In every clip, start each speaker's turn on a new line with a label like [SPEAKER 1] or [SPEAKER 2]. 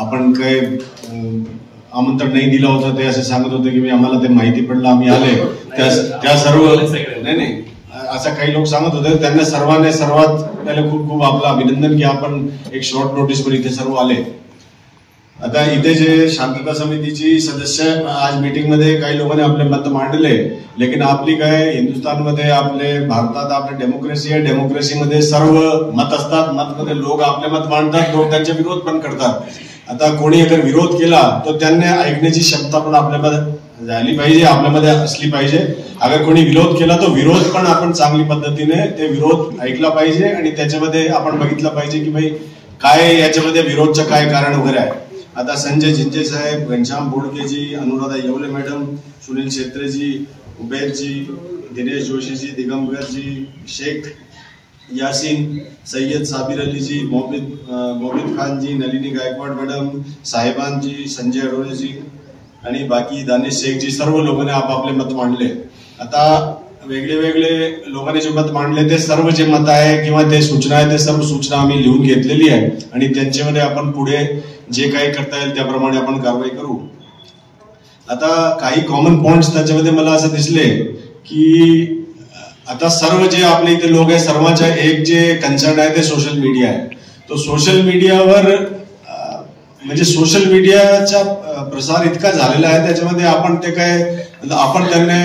[SPEAKER 1] आपण काय आमंत्रण नाही दिलं होतं, ते असे सांगत होते की आम्हाला ते माहिती पडलं, आम्ही आले. त्या सर्व नाही असं काही लोक सांगत होते. त्यांना सर्वात पहिले खूप खूप आपलं अभिनंदन की आपण एक शॉर्ट नोटीसवर इथे सर्व आले. आता इथे जे शांतता समितीची सदस्य आज मीटिंग मध्ये काही लोकांनी आपले मत मांडले, लेकिन आपली काय हिंदुस्थानमध्ये आपले भारतात आपली डेमोक्रेसी आहे. डेमोक्रेसीमध्ये सर्व मत असतात, मतमध्ये लोक आपले मत मांडतात, लोक त्यांचे विरोध पण करतात. आता कोणी अगर विरोध केला तर त्यांना ऐकण्याची क्षमता पण आपल्यामध्ये झाली पाहिजे, आपल्यामध्ये असली पाहिजे. अगर कोणी विरोध केला तर विरोध पण आपण चांगली पद्धतीने ते विरोध ऐकला पाहिजे आणि त्याच्यामध्ये आपण बघितलं पाहिजे की भाई काय याच्यामध्ये विरोधचं काय कारण वगैरे आहे. आता संजय जिंजे साहेब, घनश्याम बोडकेजी, अनुराधा येवले मॅडम, सुनील छेत्रेजी, उबेरजी, दिनेश जोशीजी, दिगंबरजी, शेख यासीन, सय्यद साबिर अलीजी, मोबिद खानजी, नलिनी गायकवाड मॅडम, साहेबांजी, संजय अरोरेजी आणि बाकी दानिश शेखजी, सर्व लोकांनी आपापले मत मांडले. आता वेगळे वेगळे लोकांनी जे मत मांडले ते सर्व जे मत आहे किंवा ते सूचना आहे ते सर्व सूचना आम्ही लिहून घेतलेली आहे आणि त्यांच्यामध्ये आपण पुढे जे काही करता येईल त्याप्रमाणे आपण कारवाई करू. आता काही कॉमन पॉइंट्स त्याच्यामध्ये मला असं दिसले की आता सर्व जे आपले इथे लोक आहे सर्वांच्या एक जे कन्सर्न आहे ते सोशल मीडिया आहे. तो सोशल मीडियावर म्हणजे सोशल मीडियाचा प्रसार इतका झालेला आहे त्याच्यामध्ये आपण ते काय आपण त्यांना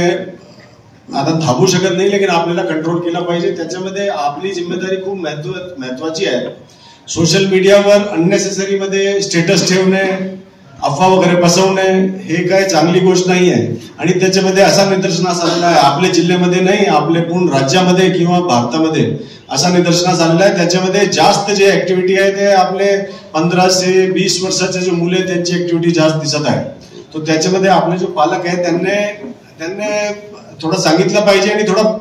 [SPEAKER 1] आता थांबू शकत नाही, लेकिन आपल्याला कंट्रोल केला पाहिजे. त्याच्यामध्ये आपली जिम्मेदारी खूप महत्वाची आहे. सोशल मीडियावर अननेसेसरी मध्ये स्टेटस ठेवणे, अफवा वगैरे पसरवणे हे काय चांगली गोष्ट नाही आहे. आणि त्याच्यामध्ये असा निदर्शनास आलेला आहे, आपल्या जिल्ह्यामध्ये नाही आपल्या पूर्ण राज्यामध्ये किंवा भारतामध्ये असा निदर्शनास आलेला आहे. त्याच्यामध्ये जास्त जे ऍक्टिव्हिटी आहे ते आपले 15 ते 20 वर्षाचे जे मुले त्यांची ऍक्टिव्हिटी जास्त दिसत आहे. तो त्याच्यामध्ये आपले जो पालक आहे त्यांनी थोडं सांगितलं पाहिजे आणि थोडं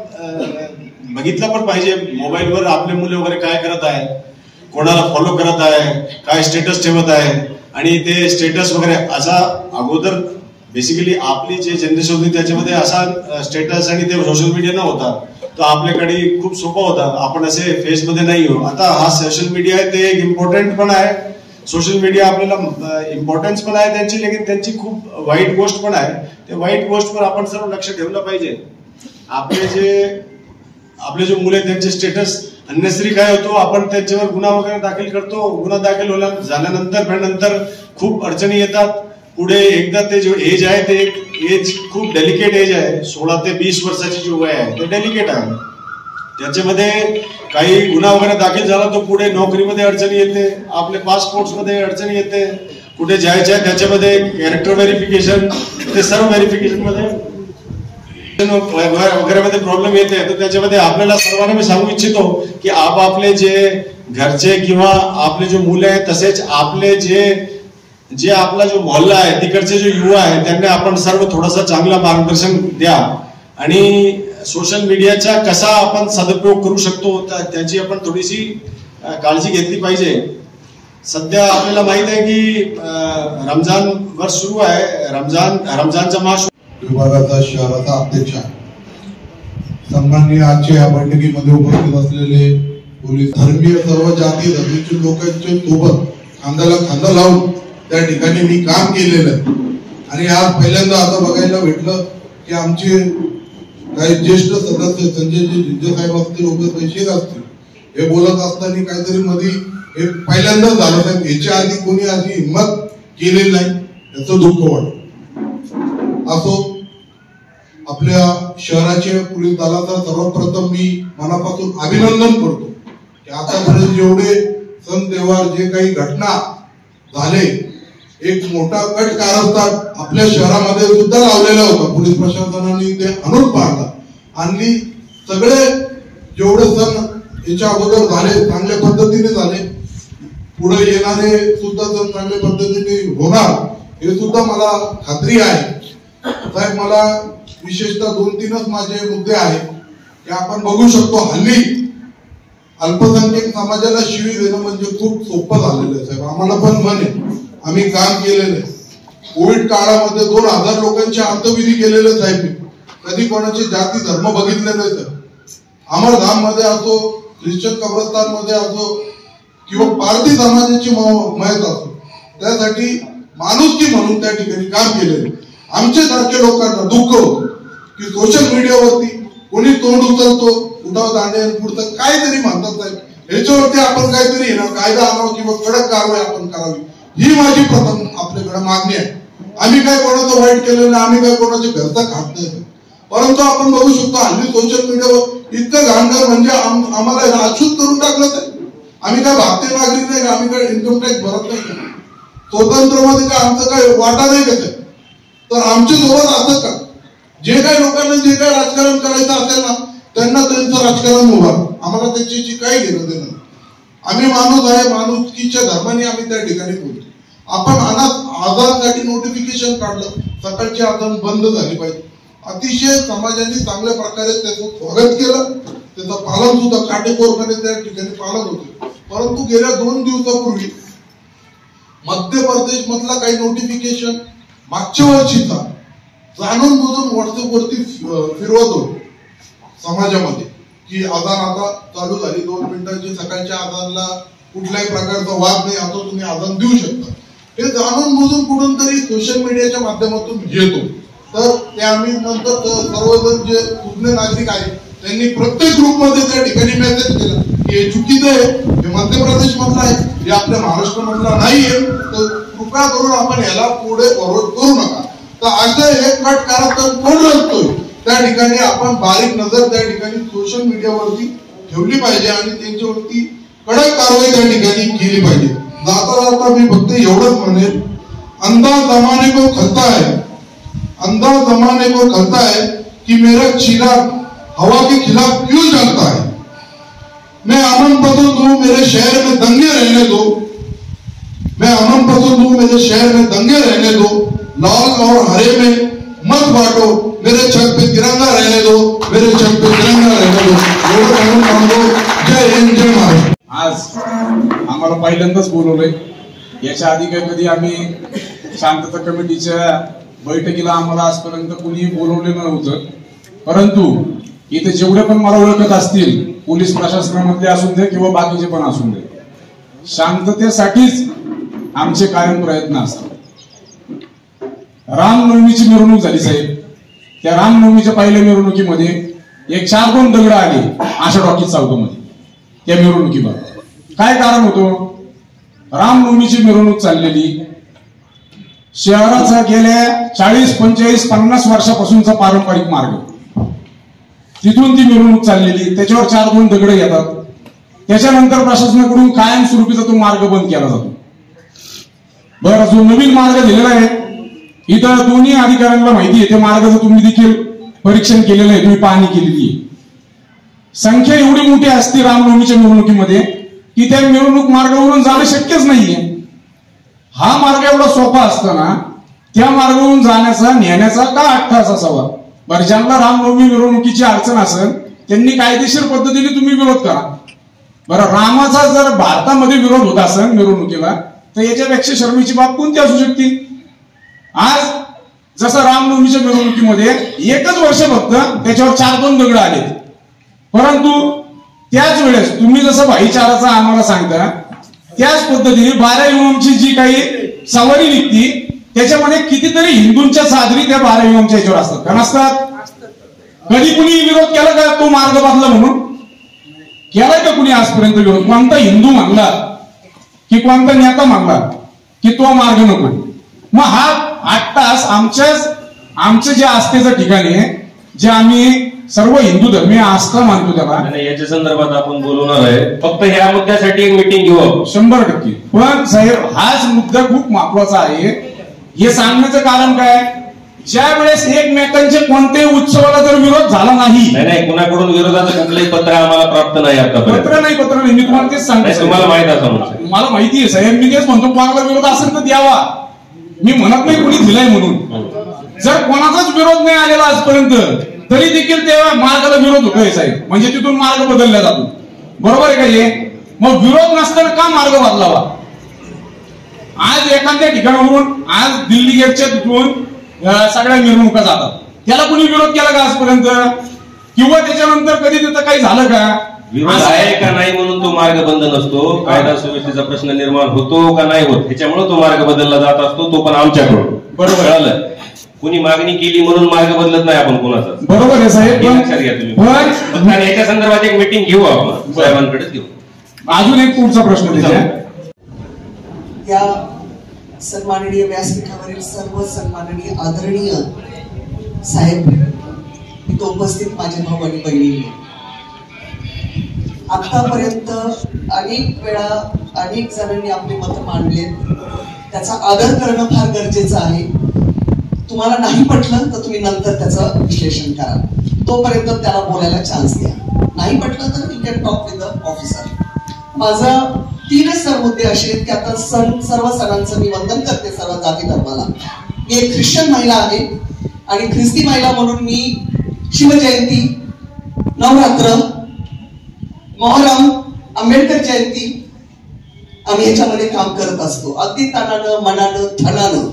[SPEAKER 1] बघितलं पण पाहिजे मोबाईलवर आपले मुले वगैरे काय करत आहे, कोणाला फॉलो करत आहे, काय स्टेटस ठेवत आहे. आणि ते स्टेटस वगैरे असा अगोदर बेसिकली आपली जे जनरेशन होती त्याच्यामध्ये असा स्टेटस आणि ते सोशल मीडिया न होता, तो आपल्याकडे खूप सोपा होता, आपण असे फेसमध्ये नाही हो. आता हा सोशल मीडिया आहे ते एक इम्पॉर्टंट पण आहे. सोशल मीडिया आपल्याला इम्पॉर्टन्स पण आहे त्यांची, लेकिन त्यांची खूप वाईट गोष्ट पण आहे. ते वाईट गोष्टवर आपण सर्व लक्ष ठेवलं पाहिजे. आपले जे मुले त्यांचे स्टेटस अननेसरी काय होतो, आपण त्यांच्यावर गुन्हा वगैरे दाखल करतो. गुन्हा दाखल झाल्यानंतर खूप अडचणी येतात पुढे. एकदा ते जो एज आहे ते एज खूप डेलिकेट एज आहे. 16 ते 20 वर्षाची जो वय आहे ते डेलिकेट आहे. त्याच्यामध्ये काही गुन्हा वगैरे दाखल झाला तर पुढे नोकरीमध्ये अडचणी येते, आपले पासपोर्ट मध्ये अडचणी येते, कुठे जायचं आहे त्याच्यामध्ये कॅरेक्टर व्हेरिफिकेशन ते सर्व व्हेरिफिकेशन मध्ये वगैरे मध्ये प्रॉब्लेम येते. तर त्याच्यामध्ये आपल्याला सर्वांना मी सांगू इच्छितो की आपले जे घरचे किंवा आपले जे मुलं आहेत तसेच आपले जे आपला जो मोहल्ला आहे तिकडचे जे युवा आहे त्यांना आपण सर्व थोडंसं चांगलं मार्गदर्शन द्या आणि सोशल मीडियाचा कसा आपण सदुपयोग करू शकतो त्याची आपण थोडीशी काळजी घेतली पाहिजे. सध्या आपल्याला माहित आहे की रमजान वर्ष सुरू आहे. रमजानचा मास
[SPEAKER 2] विभागाचा शहराचा अध्यक्ष आहे. सन्माननीय आजच्या या बैठकीमध्ये उपस्थित असलेले पोलीस, धर्मीय सर्व जाती धर्मीचे लोकांच्या सोबत खांद्याला खांदा लावून त्या ठिकाणी मी काम केलेलं आहे. आणि आज पहिल्यांदा आता बघायला भेटलं की आमचे काही ज्येष्ठ सदस्य संजय जिंजे साहेब असतील, उभे शेख असतील, हे बोलत असताना काहीतरी मध्ये हे पहिल्यांदा झालं साहेब, याच्या आधी कोणी अशी हिंमत केलेली नाही, याचं दुःख वाटतं. असो, आपल्या शहराचे पोलीस दलाचा सर्वप्रथम मी मनापासून अभिनंदन करतो की आतापर्यंत जेवढे सण त्योहार जे काही घटना झाले, एक मोठा कट कारस्थान आपल्या शहरामध्ये सुद्धा लावलेला होता. पोलीस प्रशासनाने ते आणून पाहता आणि सगळे जेवढे सण याच्या अगोदर झाले चांगल्या पद्धतीने झाले, पुढे येणारे सुद्धा सण चांगल्या पद्धतीने होणार हे सुद्धा मला खात्री आहे. साहेब, मला विशेषतः 2-3च माझे मुद्दे आहेत की आपण बघू शकतो हल्ली अल्पसंख्याक समाजाला शिवी देणं म्हणजे खूप सोपं झालेलं आहे. साहेब, आम्हाला पण म्हणे आम्ही काम केलेलं आहे. कोविड काळामध्ये 2000 लोकांचे अंत्यविधी केलेले साहेब. कधी कोणाचे जाती धर्म बघितले नाही. सर, अमरधाम मध्ये असो, ख्रिश्चन कब्रस्तान मध्ये असो किंवा पारधी समाजाची मयत असो, त्यासाठी माणुसकी म्हणून त्या ठिकाणी काम केलेलं. आमच्या सारख्या लोकांना दुःख होतं की सोशल मीडियावरती कोणी तोंड उचलतो, उठाव दांडे पुढचं काहीतरी म्हणतात साहेब, ह्याच्यावरती आपण काहीतरी कायदा आणावं किंवा कडक कारवाई आपण करावी, ही माझी प्रथम आपल्याकडे मागणी आहे. आम्ही काय कोणाचं वाईट केलं नाही, आम्ही काय कोणाच्या घरचा खात नाही, परंतु आपण बघू शकतो हल्ली सोशल मीडियावर इतकं घाणघाण म्हणजे आम्हाला अछूत करून टाकलं तर आम्ही काय भारतीय नागरिक नाही का, आम्ही काय इन्कम टॅक्स भरत नाही का, स्वतंत्रमध्ये काय आमचं काय वाटा नाही का? तर आमच्या सोबत असं का, जे काही लोकांना जे काही राजकारण करायचं असेल ना त्यांना त्यांचं राजकारण उभा, आम्हाला त्याची काही घेणं देणं. आम्ही माणूस आहे, माणुसकीच्या धर्माने आम्ही त्या ठिकाणी बोलतो. आपण आजारासाठी नोटिफिकेशन काढलं, सकाळची आजान बंद झाली पाहिजे, अतिशय समाजाने चांगल्या प्रकारे त्याचं स्वागत केलं, त्याचं पालन सुद्धा काटेकोरपणे त्या ठिकाणी पालन होते. परंतु गेल्या 2 दिवसापूर्वी मध्य प्रदेश मधला काही नोटिफिकेशन मागच्या वर्षीचा जाणून बुजून व्हॉट्सअपवरती फिरवत होतो समाजामध्ये की आजान आता चालू झाली 2 मिनिटांची, सकाळच्या आजानला कुठल्याही प्रकारचा वाद नाही, आता तुम्ही आजान देऊ शकता. हे जाणून बुजून कुठून तरी सोशल मीडियाच्या माध्यमातून येतो. तर ते आम्ही नंतर सर्वजण जे कुठले नागरिक आहेत त्यांनी प्रत्येक ग्रुपमध्ये त्या ठिकाणी मेसेज केला की हे चुकीचं आहे, हे मध्य प्रदेश मधलं आहे, हे आपल्या महाराष्ट्र मधला नाहीये, तर कृपया करून आपण याला पुढे फॉरवर्ड करू नका. तर असं हे कट करायचं कोण असतोय त्या ठिकाणी आपण बारीक नजर त्या ठिकाणी सोशल मीडियावरती ठेवली पाहिजे आणि त्यांच्यावरती कडक कारवाई त्या ठिकाणी केली पाहिजे. जाता जाता मी फक्त एवढंच म्हणेन, अंदाज जमाने को खलता है, अंदाज जमाने को खलता है कि मेरा चीला हवा के खिलाफ क्यों जलता है. मैं अमन पसंद हूं, मेरे शहर में दंगे रहने दो, मैं अमन पसंद हूं, मेरे शहर में दंगे रहने दो, लाल और हरे में मत बांटो, मेरे छत पे तिरंगा रहने दो, मेरे छत पे तिरंगा रहने दो. एवढं सांगतो. जय हिंद, जय महाराष्ट्र.
[SPEAKER 3] आज आम्हाला पहिल्यांदाच बोलवलंय. याच्या आधी काय कधी आम्ही शांतता कमिटीच्या बैठकीला आम्हाला आजपर्यंत कुणी बोलवलेलं नव्हतं. परंतु इथे जेवढे पण मला ओळखत असतील, पोलीस प्रशासनामधले असून दे किंवा बाकीचे पण असून दे, शांततेसाठीच आमचे कायम प्रयत्न असतात. रामनवमीची मिरवणूक झाली साहेब, त्या रामनवमीच्या पहिल्या मिरवणुकीमध्ये एक 4-2 दगड आले आषाढ वाकीत चौकामध्ये. त्या मिरवणुकीवर काय कारण होतं? रामनवमीची मिरवणूक चाललेली, शहराचा गेल्या 40, 45, 50 वर्षापासूनचा पारंपरिक मार्ग, तिथून ती मिरवणूक चाललेली, त्याच्यावर 4-2 दगड येतात. त्याच्यानंतर प्रशासनाकडून कायमस्वरूपीचा तो मार्ग बंद केला जातो. बरं, जो नवीन मार्ग दिलेला आहे, इथं दोन्ही अधिकाऱ्यांना माहिती आहे, त्या मार्गाचं तुम्ही देखील परीक्षण केलेलं आहे, तुम्ही पाहणी केलेली आहे. संख्या एवढी मोठी असते रामनवमीच्या मिरवणुकीमध्ये की त्या मिरवणूक मार्गावरून जाणं शक्यच नाहीये. हा मार्ग एवढा सोपा असताना त्या मार्गावरून जाण्याचा नेण्याचा का 8 तास असावा? बरं, ज्यांना रामनवमी मिरवणुकीची अडचण असेल त्यांनी कायदेशीर पद्धतीने तुम्ही विरोध करा. बरं, रामाचा जर भारतामध्ये विरोध होत असेल मिरवणुकीला, तर याच्यापेक्षा शर्मेची बाब कोणती असू शकते? आज जसं रामनवमीच्या मिरवणुकीमध्ये एकच वर्ष फक्त त्याच्यावर 4-2 दगड आले, परंतु त्याच वेळेस तुम्ही जसं भाईचाराचा आम्हाला सांगता, त्याच पद्धतीने 12 इमामची जी काही सवारी निघती त्याच्यामध्ये कितीतरी हिंदूंच्या चादरी त्या 12 इमामच्या याच्यावर असतात का नसतात? कधी कुणी विरोध केला का तो मार्ग बदला म्हणून? केलाय का कुणी आजपर्यंत विरोध? कोणता हिंदू म्हणला की कोणता नेता म्हणला की तो मार्ग नको? मग हा 8 तास आमचं जे आस्थेचं ठिकाण आहे, जे आम्ही सर्व हिंदू धर्मीय आस्था मानतो त्याला,
[SPEAKER 4] याच्या संदर्भात आपण बोलवणार आहे. फक्त ह्या मुद्द्यासाठी एक मीटिंग घेऊ
[SPEAKER 3] 100%. पण साहेब, हाच मुद्दा खूप महत्वाचा आहे. हे सांगण्याचं कारण काय? ज्या वेळेस एकमेकांच्या कोणत्याही उत्सवाला जर विरोध झाला नाही,
[SPEAKER 4] कुणाकडून विरोधाचं कुठलंही पत्र आम्हाला प्राप्त नाही. आता पत्र नाही,
[SPEAKER 3] मी तुम्हाला तेच सांगतो.
[SPEAKER 4] तुम्हाला माहित असं
[SPEAKER 3] मला माहिती आहे साहेब, मी तेच म्हणतो, कोणाला विरोध असेल तर द्यावा. मी म्हणत नाही कुणी दिलाय म्हणून. जर कोणाचाच विरोध नाही आलेला आजपर्यंत तरी देखील त्या मार्गाला विरोध होतोय साहेब, म्हणजे तिथून मार्ग बदलला जातो. बरोबर आहे का हे? मग विरोध नसताना का मार्ग बदलावा? आज एखाद्या ठिकाणावरून आज दिल्ली गेटच्या तिथून सगळ्या मिरवणुका जातात, त्याला कुणी विरोध केला का आजपर्यंत? किंवा त्याच्यानंतर कधी तिथं काही झालं का?
[SPEAKER 4] विरोध आहे का नाही म्हणून तो मार्ग बंद नसतो, कायदा सुव्यवस्थेचा प्रश्न निर्माण होतो का नाही होत त्याच्यामुळे तो मार्ग बदलला जात असतो, तो पण आमच्याकडून. बरोबर आलं. कोणी मागणी केली म्हणून मार्ग बदलत नाही आपण कोणाचा.
[SPEAKER 3] बरोबर आहे साहेब.
[SPEAKER 4] लक्षात घ्या तुम्ही. याच्या संदर्भात एक मीटिंग घेऊ आपण, साहेबांकडेच घेऊ.
[SPEAKER 3] अजून एक पुढचा प्रश्न द्या.
[SPEAKER 5] या सन्माननीय व्यासपीठावरील सर्व सन्माननीय आदरणीय साहेब, इथं उपस्थित माझे भाऊ आणि बहिणी, आतापर्यंत अनेक वेळा अनेक जणांनी आपले मत मांडलेत, त्याचा आदर करणं फार गरजेचं आहे. तुम्हाला नाही पटलं तर तुम्ही नंतर त्याचं विश्लेषण करा, तोपर्यंत त्याला बोलायला चान्स द्या. नाही पटलं तर you can talk with the officer. माझा 3च मुद्दे असे आहेत की आता सर्व सणांचं मी वंदन करते सर्व जाती धर्माला. मी एक ख्रिश्चन महिला आहे आणि ख्रिस्ती महिला म्हणून मी शिवजयंती, नवरात्र, मोहरम, आंबेडकर जयंती आम्ही याच्यामध्ये काम करत असतो. अगदी तनानं, मनानं, धनानं.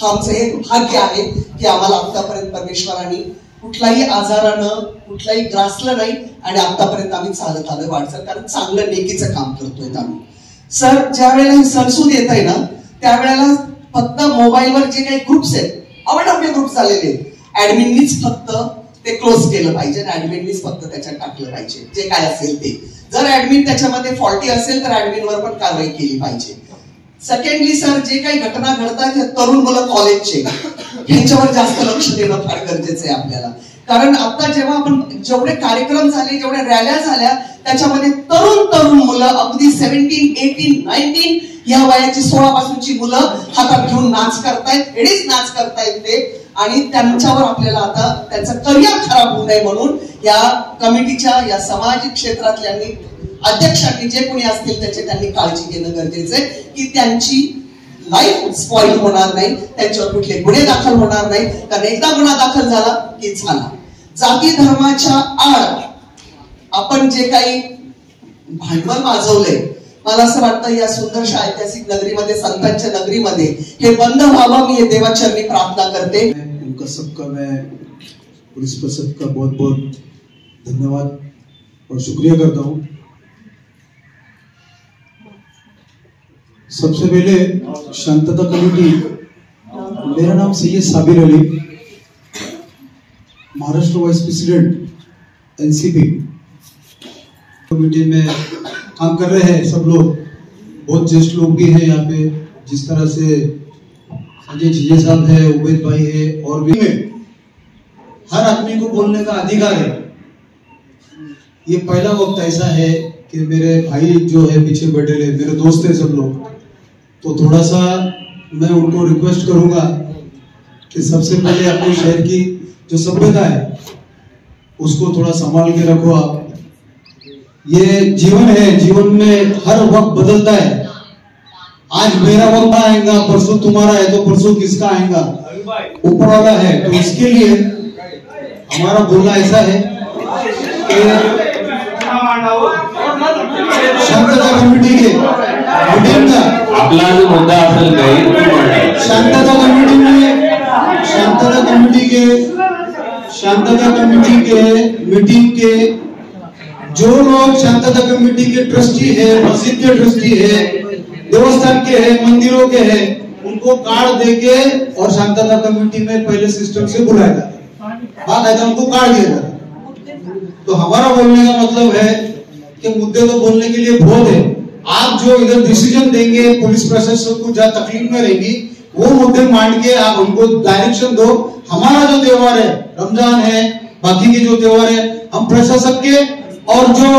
[SPEAKER 5] हा आमचं एक भाग्य आहे की आम्हाला आतापर्यंत परमेश्वराने कुठल्याही आजारानं कुठलाही ग्रासलं नाही आणि आतापर्यंत आम्ही चालत आलोय वाटचाल, कारण चांगलं नेकीचं काम करतोय आम्ही. सर, ज्या वेळेला हे सणसूद येत आहे ना, त्यावेळेला फक्त मोबाईलवर जे काही ग्रुप्स आहेत, आवडे ग्रुप झालेले आहेत, ऍडमिननीच फक्त ते क्लोज केलं पाहिजे आणि ऍडमिननीच फक्त त्याच्यात टाकलं पाहिजे जे काय असेल ते. जर ऍडमिन त्याच्यामध्ये फॉल्टी असेल तर ऍडमिनवर पण कारवाई केली पाहिजे. सेकंडली सर, जे काही घटना घडतात हे तरुण मुलं कॉलेजचे, यांच्यावर जास्त लक्ष देणं फार गरजेचं आहे आपल्याला. कारण आता जेव्हा आपण जेवढे कार्यक्रम झाले, जेवढ्या रॅल्या झाल्या, त्याच्यामध्ये तरुण मुलं अगदी 17, 18, 19 या वयाची 16 पासूनची मुलं हातात घेऊन नाच करतायत, एडीच नाच करतायत ते. आणि त्यांच्यावर आपल्याला आता त्यांचं करिअर खराब होऊ नये म्हणून या कमिटीच्या, या सामाजिक क्षेत्रातल्यांनी, अध्यक्षांनी, जे कोणी असतील त्यांनी काळजी घेणं गरजेचं आहे की त्यांची लाईफ स्पॉइल होणार नाही, त्यांच्यावर कुठले गुन्हे दाखल होणार नाही. कारण एकदा गुन्हा दाखल झाला की झाला. जाती धर्माच्या आड आपण जे काही भांडवल माजवलंय, मला असं वाटतं या सुंदरशा ऐतिहासिक नगरीमध्ये, संतांच्या नगरीमध्ये हे बंद व्हावं. मी देवाचरणी प्रार्थना करते.
[SPEAKER 6] उनका सबका मैं पुलिस प्रशासन का बहुत बहुत धन्यवाद और शुक्रिया करता हूँ. सबसे पहले शांतता कमेटी, मेरा नाम Syed Sabir Ali, Maharashtra vice president NCP committee में काम कर रहे हैं. सब लोग बहुत ज्येष्ठ लोग भी हैं यहाँ पे, जिस तरह से संजय जिया साहब है, उबैद भाई है, और भी में हर आदमी को बोलने का अधिकार है. ये पहला वक्त ऐसा है कि मेरे भाई जो है पीछे बैठे रहे, मेरे दोस्त है सब लोग, तो थोड़ा सा मैं उनको रिक्वेस्ट करूंगा कि सबसे पहले अपने शहर की जो सभ्यता है उसको थोड़ा संभाल के रखो. आप, ये जीवन है, जीवन में हर वक्त बदलता है. आज मेरा वक्त आएगा, परसों तुम्हारा है, तो परसों किसका आएगा, ऊपर वाला है. तो इसके लिए हमारा बोलना ऐसा है कि शांतता कमिटी के मीटिंग का
[SPEAKER 4] आपला जो मुद्दा असेल काही,
[SPEAKER 6] शांतता कमेटी के मीटिंग के जो लोग शांतता कमेटी के ट्रस्टी है, मस्जिद के ट्रस्टी है, देवस्थान के है, मंदिरों के है, उनको कार्ड देके और शांतता कमेटी में पहले सिस्टम से बुलाया जाता है, बाकायदा उनको कार्ड दिया जाता है. तो हमारा बोलने का मतलब है कि मुद्दे तो बोलने के लिए बहुत है. आप जो इधर डिसीजन देंगे, पुलिस प्रशासन को जहाँ तकलीफ में रहेगी, वो मुद्दे मांड के आप हमको डायरेक्शन दो. हमारा जो त्योहार है, रमजान है, बाकी के जो त्योहार है, हम प्रशासन के और जो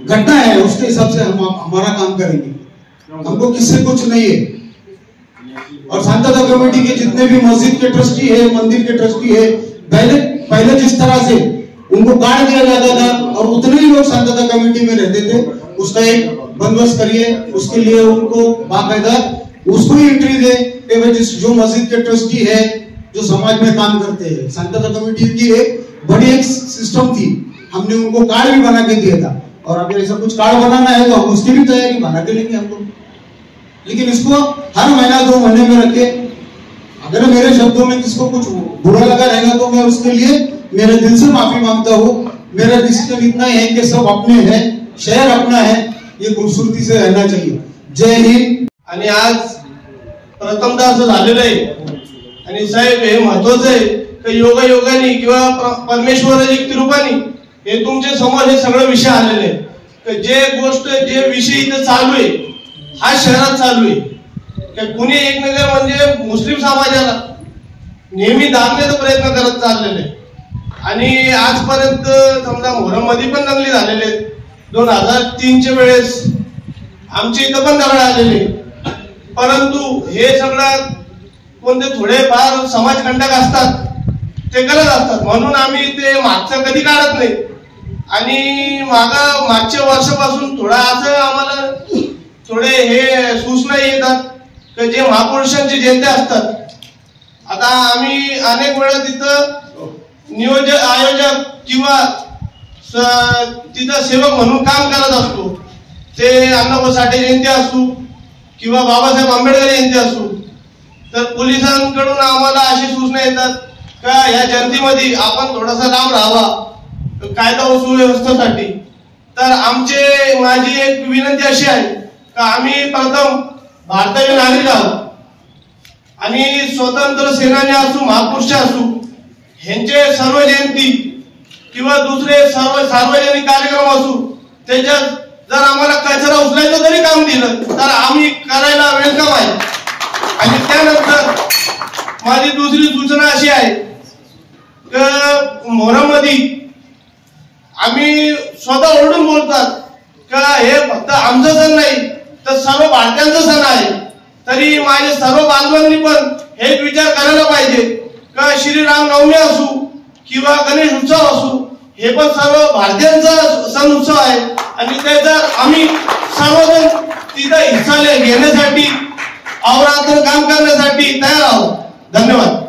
[SPEAKER 6] घटना है उसके हिसाब से हम हमारा काम करेंगे. हमको किससे कुछ नहीं है. और शांतता कमेटी के जितने भी मस्जिद के ट्रस्टी है, मंदिर के ट्रस्टी है, पहले जिस तरह से उनको कार्ड दिया जाता था और उतने ही लोग शांतता कमेटी में रहते थे, उसका एक बंदोबस्त करिए. उसके लिए उनको बाकायदा उसको ही एंट्री दे कि जो मस्जिद के ट्रस्टी है, जो समाज में काम करते हैं. शांतता कमेटी की एक बड़ी एक सिस्टम थी, हमने उनको कार्ड भी बना के दिया था. और अगर ऐसा कुछ कार्ड बनाना है तो हम उसकी भी तैयारी बना के लेंगे हम लोग. लेकिन इसको हर महीना 2 महीने में रखे. अगर मेरे शब्दों में किसको कुछ बुरा लगा रहेगा तो मैं उसके लिए मेरे दिल से माफी मांगता हूँ. मेरा डिसीजन इतना है कि सब अपने हैं, शहर अपना है, ये खूबसूरती से रहना चाहिए. जय हिंद.
[SPEAKER 7] आणि आज प्रथमतः असं झालेलं आहे आणि साहेब हे महत्वाचं आहे की योगायोगाने किंवा परमेश्वराच्या कृपाने हे तुमच्या समोर हे सगळं विषय आलेले आहे की जे गोष्ट जे विषय इथं चालू आहे हा शहरात चालू आहे की कुणी एकमेकांना म्हणजे मुस्लिम समाजाला नेहमी दाबण्याचा प्रयत्न करत चाललेले आहे. आणि आजपर्यंत समजा मोहरम मध्ये पण दंगली झालेले आहेत. 2003च्या वेळेस आमच्या इथं पण दगड आलेले, परंतु हे सगळं कोणते थोडेफार समाजकंटक असतात ते करत असतात म्हणून आम्ही ते मागचं कधी काढत नाही. आणि मागच्या वर्षापासून थोडा असं आम्हाला थोडे हे सूचना येतात की जे महापुरुषांचे जयंत्या असतात. आता आम्ही अनेक वेळा तिथं आयोजक किंवा तिथं सेवक म्हणून काम करत असतो. ते अण्णाभाऊ साठे जयंती असू किंवा बाबासाहेब आंबेडकर जयंती असू तर पोलिसांकडून आम्हाला अशी सूचना येतात का या जयंतीमध्ये आपण थोडासा लांब राहावा कायदा व सुव्यवस्थेसाठी. तर माझी एक विनंती अशी आहे का आम्ही प्रथम भारताचे नागरिक आहोत आणि स्वतंत्र सेनानी असू महापुरुष असू ह्यांचे सर्व जयंती किंवा दुसरे सर्व सार्वजनिक कार्यक्रम असू त्याच्यात जर आम्हाला कचरा उचलायचं जरी काम दिलं तर आम्ही करायला वेलकम आहे. आणि त्यानंतर माझी दुसरी सूचना अशी आहे की मोहरम मध्ये आम्ही स्वतः ओरडून बोलतात का हे फक्त आमचा सण नाही तर सर्व भारतीयांचा सण आहे. तरी माझ्या सर्व बांधवांनी पण हेच विचार करायला पाहिजे का श्रीराम नवमी असू किंवा गणेश उत्सव असू हे पण सर्व भारतीयांचा सण उत्सव आहे आणि त्याचा आम्ही सर्वजण तिथं हिस्सा घेण्यासाठी अवरात्र काम करण्यासाठी तयार आहोत. धन्यवाद.